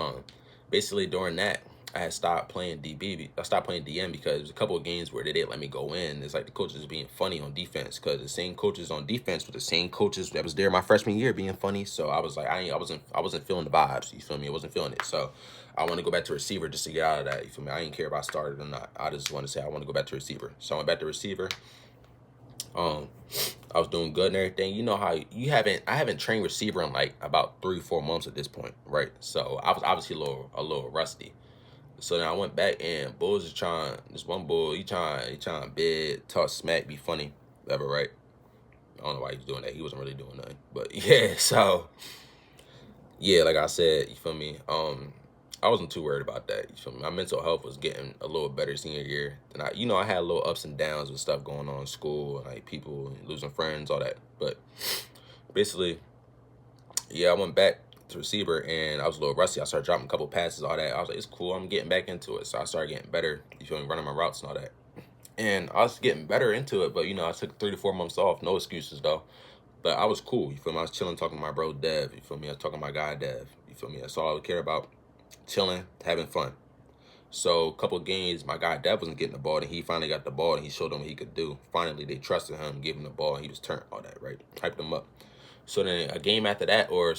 [SPEAKER 1] basically during that, I had stopped playing DB. I stopped playing DM because there's a couple of games where they didn't let me go in. It's like the coaches was being funny on defense, because the same coaches on defense were the same coaches that was there my freshman year being funny. So I was like, I wasn't feeling the vibes. You feel me? I wasn't feeling it. So I want to go back to receiver just to get out of that. You feel me? I didn't care if I started or not. I just want to say I want to go back to receiver. So I went back to receiver. I was doing good and everything. You know how I haven't trained receiver in like about 3-4 months at this point, right? So I was obviously a little rusty. So then I went back, and Bulls is trying, this one bull, he trying bid, talk smack, be funny, whatever, right? I don't know why he was doing that. He wasn't really doing nothing. But yeah, so yeah, like I said, you feel me? I wasn't too worried about that. You feel me? My mental health was getting a little better senior year. And I had a little ups and downs with stuff going on in school, like people losing friends, all that. But basically, yeah, I went back to receiver, and I was a little rusty. I started dropping a couple passes, all that. I was like, it's cool. I'm getting back into it. So I started getting better. You feel me? Running my routes and all that. And I was getting better into it, but I took 3 to 4 months off. No excuses though. But I was cool. You feel me? I was chilling, talking to my bro Dev. You feel me? I was talking to my guy Dev. You feel me? That's all I would care about. Chilling, having fun. So a couple of games, my guy Dev wasn't getting the ball, and he finally got the ball, and he showed them what he could do. Finally, they trusted him, gave him the ball, and he was turned, all that, right? Hyped him up. So then a game after that, or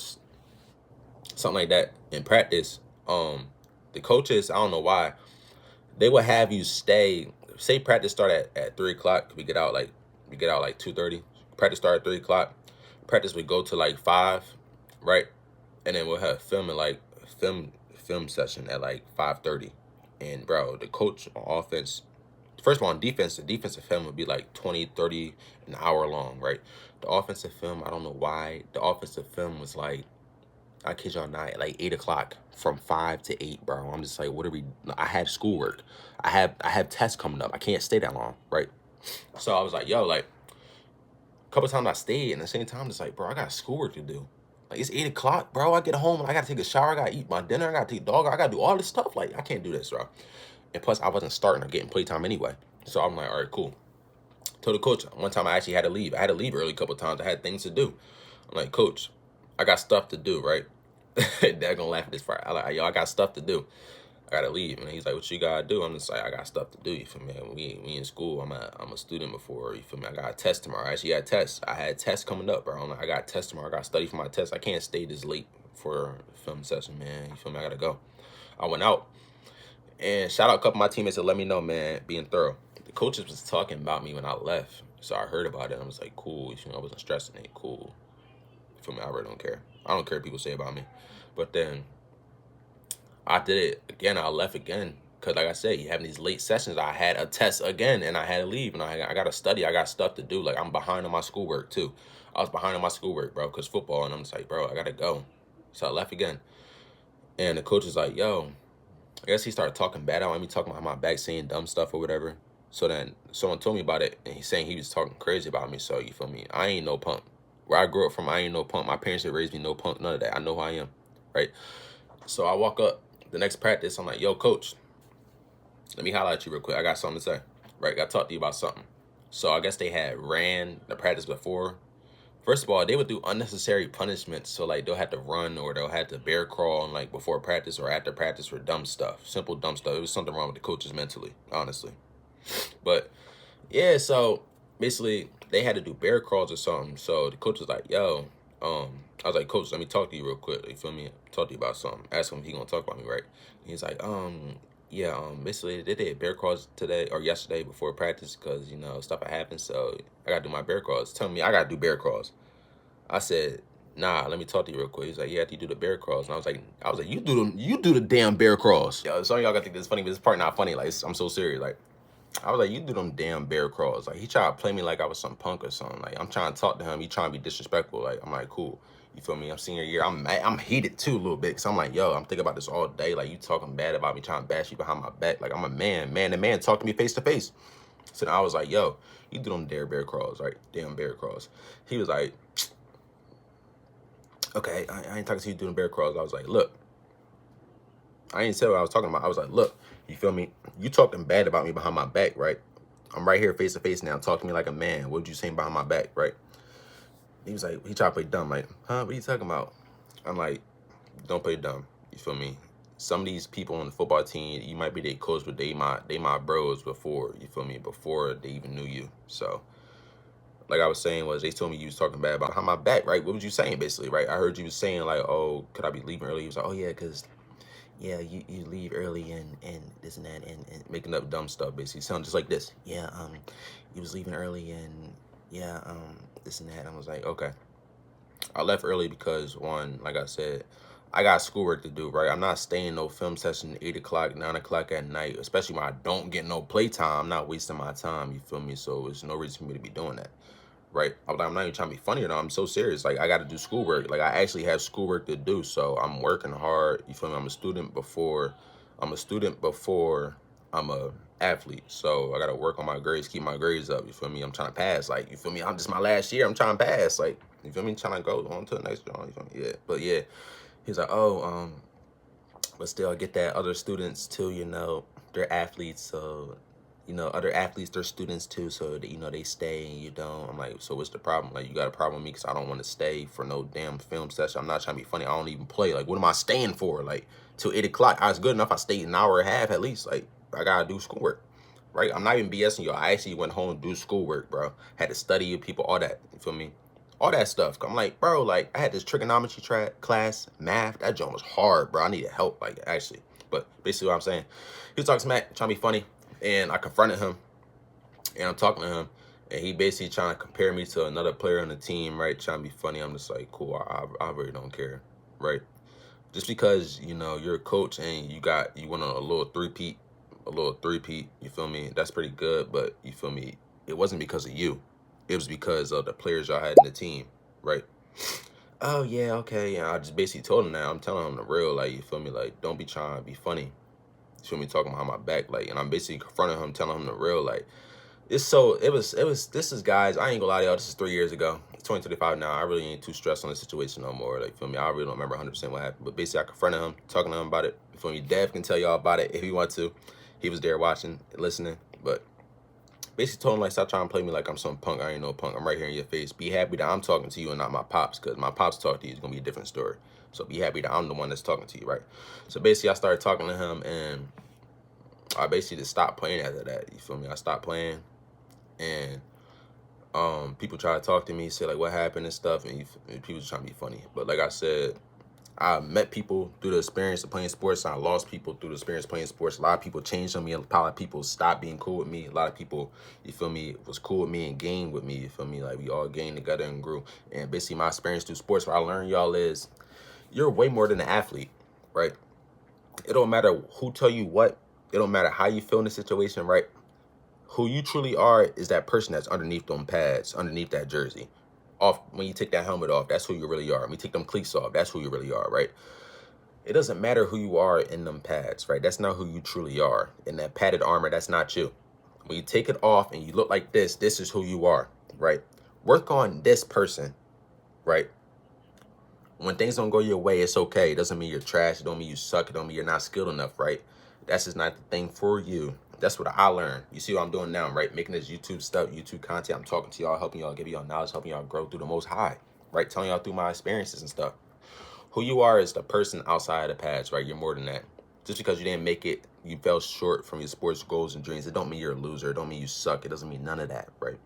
[SPEAKER 1] something like that, in practice, the coaches, I don't know why, they would have you stay. Say practice start at 3 o'clock. We get out like 2:30. Practice start at 3 o'clock. Practice would go to like 5, right? And then we'll have film session at like 5:30. And bro, the coach on offense, first of all, on defense, the defensive film would be like 20, 30, an hour long, right? The offensive film, I don't know why, the offensive film was like, I kid y'all not, like 8 o'clock, from 5 to 8, bro. I'm just like, what are we? I have schoolwork. I have tests coming up. I can't stay that long, right? So I was like, yo, like, a couple times I stayed, and at the same time, it's like, bro, I got schoolwork to do. Like, it's 8 o'clock, bro. I get home and I gotta take a shower. I gotta eat my dinner. I gotta take dog. I gotta do all this stuff. Like, I can't do this, bro. And plus, I wasn't starting or getting playtime anyway. So I'm like, all right, cool. Told the coach one time I actually had to leave. I had to leave early a couple times. I had things to do. I'm like, coach, I got stuff to do, right? They're gonna laugh at this part. I like, yo, I got stuff to do. I gotta leave. And he's like, what you gotta do? I'm just like, I got stuff to do. You feel me? We in school. I'm a student before. You feel me? I got a test tomorrow. I actually had tests. I had tests coming up, bro. I'm like, I got tests tomorrow. I got to study for my test. I can't stay this late for a film session, man. You feel me? I gotta go. I went out. And shout out a couple of my teammates that let me know, man, being thorough. The coaches was talking about me when I left. So I heard about it. I was like, cool. You feel me? I wasn't stressing it. Cool. You feel me? I really don't care. I don't care what people say about me. But then I did it again. I left again Because like I said, you having these late sessions. I had a test again, and I had to leave, and I got to study. I got stuff to do. Like, I'm behind on my schoolwork, too. I was behind on my schoolwork, bro, because football, and I'm just like, bro, I got to go. So I left again. And the coach was like, yo, I guess he started talking bad about me, talking behind my back, saying dumb stuff or whatever. So then someone told me about it, and he's saying he was talking crazy about me. So, you feel me? I ain't no punk. Where I grew up from, I ain't no punk. My parents had raised me no punk, none of that. I know who I am, right? So I walk up the next practice. I'm like, yo, coach, let me holler at you real quick. I got something to say, right? Got to talk to you about something. So I guess they had ran the practice before. First of all, they would do unnecessary punishments. So, like, they'll have to run or they'll have to bear crawl and, like, before practice or after practice for dumb stuff. Simple dumb stuff. It was something wrong with the coaches mentally, honestly. But, yeah, so basically they had to do bear crawls or something. So the coach was like, yo, I was like, coach, let me talk to you real quick. You feel me? Talk to you about something. Ask him if he gonna talk about me, right? And he's like, yeah, basically they did bear crawls today or yesterday before practice because, you know, stuff had happened. So I gotta do my bear crawls. Tell me I gotta do bear crawls. I said, nah, let me talk to you real quick. He's like, yeah, after you do the bear crawls. And I was like, you do the damn bear crawls. Yo, some of y'all gotta think this is funny, but this part not funny. Like, I'm so serious. Like, I was like, you do them damn bear crawls. Like, he tried to play me like I was some punk or something. Like, I'm trying to talk to him. He trying to be disrespectful. Like, I'm like, cool. You feel me? I'm senior year. I'm mad. I'm heated too a little bit. Cause I'm like, yo, I'm thinking about this all day. Like, you talking bad about me, trying to bash you behind my back. Like, I'm a man. The man talk to me face to face. So then I was like, yo, you do them bear crawls, right? Damn bear crawls. He was like, okay, I ain't talking to you doing bear crawls. I was like, look, I ain't said what I was talking about. I was like, look, you feel me? You talking bad about me behind my back, right? I'm right here face to face now. Talk to me like a man. What would you say behind my back, right? He was like, he tried to play dumb. Like, huh? What are you talking about? I'm like, don't play dumb. You feel me? Some of these people on the football team, you might be their coach, but they my bros before, you feel me? Before they even knew you. So, like I was saying they told me you was talking bad about behind my back, right? What was you saying, basically, right? I heard you was saying, like, oh, could I be leaving early? He was like, oh, yeah, because yeah, you leave early and this and that and making up dumb stuff, basically. Sound just like this. Yeah, you was leaving early and yeah, this and that. I was like, okay. I left early because, one, like I said, I got schoolwork to do, right? I'm not staying no film session 8 o'clock, 9 o'clock at night, especially when I don't get no playtime. I'm not wasting my time, you feel me? So there's no reason for me to be doing that, right? I'm not even trying to be funny or no. I'm so serious. Like, I got to do schoolwork. Like, I actually have schoolwork to do, so I'm working hard. You feel me? I'm a student before I'm a athlete. So I got to work on my grades, keep my grades up. You feel me? I'm trying to pass. Like, you feel me? I'm just my last year. I'm trying to pass. Like, you feel me? Trying to go on to the next one. You feel me? Yeah. But yeah, he's like, oh, but still I get that other students too, you know, they're athletes. So, you know, other athletes, they're students too. So, that, you know, they stay and you don't. I'm like, so what's the problem? Like, you got a problem with me because I don't want to stay for no damn film session. I'm not trying to be funny. I don't even play. Like, what am I staying for? Like, till 8 o'clock. I was good enough. I stayed an hour and a half at least. Like, I got to do schoolwork. Right? I'm not even BSing you. I actually went home and do schoolwork, bro. Had to study with people, all that. You feel me? All that stuff. I'm like, bro, like, I had this trigonometry class, math. That joint was hard, bro. I needed help, like, actually. But basically what I'm saying, he was talking smack, trying to be funny, and I confronted him, and I'm talking to him, and he basically trying to compare me to another player on the team, right? Trying to be funny. I'm just like, cool, I really don't care, right? Just because, you know, you're a coach and you went on a little three-peat, you feel me? That's pretty good, but you feel me? It wasn't because of you. It was because of the players y'all had in the team, right? Oh, yeah, okay. And I just basically told him that. I'm telling him the real, like, you feel me? Like, don't be trying to be funny. You feel me? Talking behind my back, like, and I'm basically confronting him, telling him the real, like, this is, guys, I ain't gonna lie to y'all, this is 3 years ago. It's 2025 now. I really ain't too stressed on the situation no more. Like, feel me? I really don't remember 100% what happened. But basically, I confronted him, talking to him about it. You feel me? Dev can tell y'all about it if he wants to. He was there watching, listening. But basically told him, like, stop trying to play me like I'm some punk. I ain't no punk. I'm right here in your face. Be happy that I'm talking to you and not my pops, because my pops talk to you is going to be a different story. So be happy that I'm the one that's talking to you, right? So basically, I started talking to him, and I basically just stopped playing after that. You feel me? I stopped playing, and people try to talk to me, say, like, what happened and stuff, and people trying to be funny. But like I said, I met people through the experience of playing sports. I lost people through the experience of playing sports. A lot of people changed on me. A lot of people stopped being cool with me. A lot of people, you feel me, was cool with me and gained with me. You feel me? Like, we all gained together and grew. And basically, my experience through sports, what I learned, y'all, is you're way more than an athlete, right? It don't matter who tell you what. It don't matter how you feel in the situation, right? Who you truly are is that person that's underneath them pads, underneath that jersey. Off when you take that helmet off, that's who you really are. When you take them cleats off, that's who you really are, right? It doesn't matter who you are in them pads, right? That's not who you truly are. In that padded armor, that's not you. When you take it off and you look like this is who you are, right? Work on this person, right? When things don't go your way, it's okay. It doesn't mean you're trash. It don't mean you suck. It don't mean you're not skilled enough, right? That's just not the thing for you. That's what I learned. You see what I'm doing now, right? Making this YouTube stuff, YouTube content. I'm talking to y'all, helping y'all, giving y'all knowledge, helping y'all grow through the Most High, right? Telling y'all through my experiences and stuff. Who you are is the person outside of the pads, right? You're more than that. Just because you didn't make it, you fell short from your sports goals and dreams, it don't mean you're a loser. It don't mean you suck. It doesn't mean none of that, right?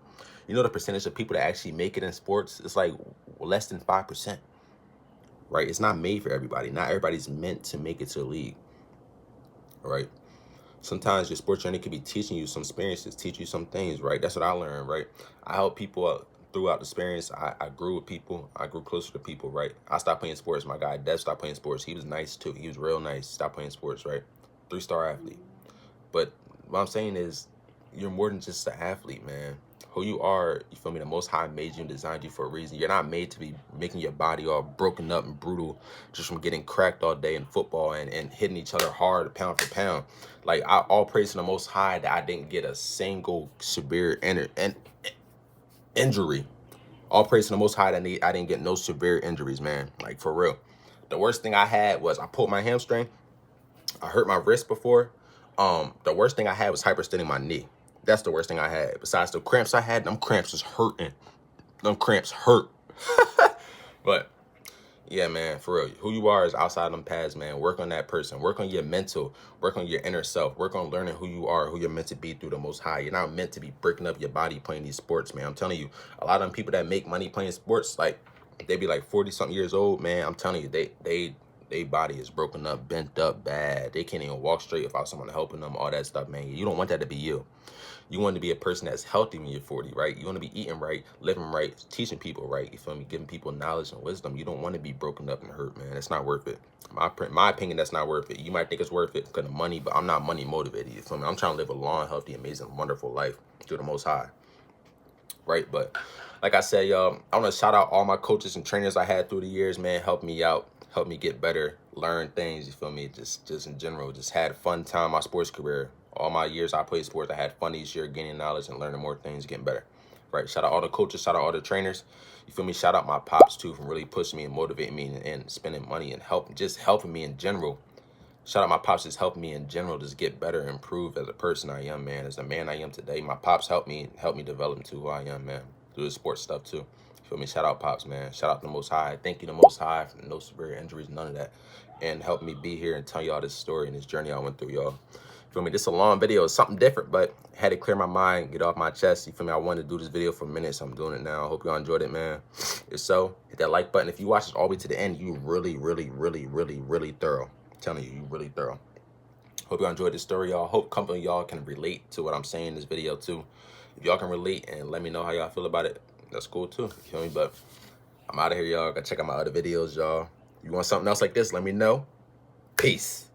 [SPEAKER 1] You know the percentage of people that actually make it in sports? It's like less than 5%, right? It's not made for everybody. Not everybody's meant to make it to the league, right? Sometimes your sports journey could be teaching you some experiences, teach you some things, right? That's what I learned, right? I help people throughout the experience. I grew with people. I grew closer to people, right? I stopped playing sports. My guy, Dev, stopped playing sports. He was nice, too. He was real nice. Stopped playing sports, right? 3-star athlete. But what I'm saying is you're more than just an athlete, man. Who you are, you feel me? The Most High made you and designed you for a reason. You're not made to be making your body all broken up and brutal just from getting cracked all day in football and hitting each other hard pound for pound. Like, all praise to the Most High that I didn't get a single severe injury. All praise to the Most High that I didn't get no severe injuries, man. Like, for real. The worst thing I had was I pulled my hamstring. I hurt my wrist before. The worst thing I had was hyperextending my knee. That's the worst thing I had. Besides the cramps I had, them cramps was hurting. Them cramps hurt. But yeah, man, for real. Who you are is outside them pads, man. Work on that person. Work on your mental. Work on your inner self. Work on learning who you are, who you're meant to be through the Most High. You're not meant to be breaking up your body playing these sports, man. I'm telling you, a lot of them people that make money playing sports, like, they be like 40-something years old, man. I'm telling you, they body is broken up, bent up, bad. They can't even walk straight without someone helping them, all that stuff, man. You don't want that to be you. You want to be a person that's healthy when you're 40, right? You want to be eating right, living right, teaching people right. You feel me? Giving people knowledge and wisdom. You don't want to be broken up and hurt, man. It's not worth it. My opinion, that's not worth it. You might think it's worth it because of money, but I'm not money motivated. You feel me? I'm trying to live a long, healthy, amazing, wonderful life through the Most High, right? But like I said, y'all, I want to shout out all my coaches and trainers I had through the years, man. Help me out, help me get better, learn things. You feel me? Just in general, just had a fun time my sports career. All my years I played sports, I had fun each year, gaining knowledge and learning more things, getting better. Right? Shout out all the coaches, shout out all the trainers. You feel me? Shout out my pops too for really pushing me and motivating me and spending money and helping me in general. Shout out my pops, just helping me in general, just get better and improve as a person I am, man. As the man I am today, my pops helped me develop into who I am, man. Through the sports stuff too. You feel me? Shout out pops, man. Shout out the Most High. Thank you the Most High for no severe injuries, none of that. And help me be here and tell y'all this story and this journey I went through, y'all. Feel me? This is a long video. It's something different, but had to clear my mind, get off my chest. You feel me? I wanted to do this video for a minute, so I'm doing it now. I hope y'all enjoyed it, man. If so, hit that like button. If you watch this all the way to the end, you really, really, really, really, really thorough. I'm telling you, you really thorough. Hope y'all enjoyed this story, y'all. Hope couple of y'all can relate to what I'm saying in this video, too. If y'all can relate and let me know how y'all feel about it, that's cool, too. You feel me? But I'm out of here, y'all. Gotta check out my other videos, y'all. You want something else like this, let me know. Peace.